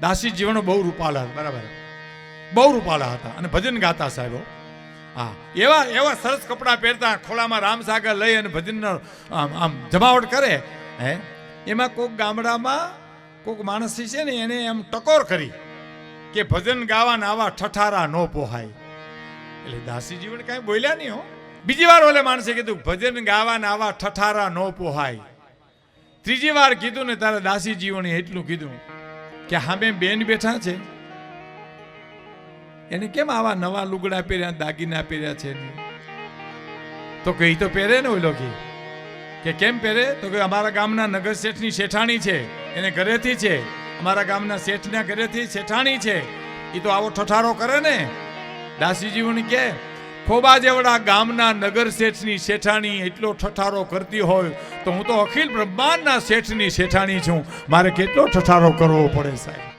દાસી જીવન બહુ રૂપાળા, બરાબર, બહુ રૂપાળા હતા અને ભજન ગાતા સાહેબો. હા, એવા એવા સરસ કપડાં પહેરતા, ખોળામાં રામસાગર લઈ અને ભજનનો આમ જમાવટ કરે. હે, એમાં કોઈક ગામડામાં કોઈક માણસ છે ને એને એમ ટકોર કરી કે ભજન ગાવાના આવા ઠઠારા ન પોહાય. એટલે દાસી જીવન કાંઈ બોલ્યા નહીં હો. બીજી વાર ઓલે માણસે કીધું ભજન ગાવાના આવા ઠઠારા ન પોહાય. ત્રીજી વાર કીધું ને તારે દાસી જીવને એટલું કીધું કે હામે બેન બેઠા છે, એને કેમ આવા નવા લુગડા પહેર્યા, દાગીના પહેર્યા છે? તો કઈ તો પહેરે ને ઓલો કે કેમ પહેરે? તો કે અમારા ગામના નગર શેઠની શેઠાણી છે, એને ઘરેથી છે, અમારા ગામના શેઠના ઘરેથી શેઠાણી છે, એ તો આવો ઠઠારો કરે ને. દાસી જીવન કે ખોબા જેવડા ગામના નગર શેઠની શેઠાણી એટલો ઠઠારો કરતી હોય તો હું તો અખિલ બ્રહ્માંડના શેઠની શેઠાણી છું, મારે કેટલો ઠઠારો કરવો પડે સાહેબ.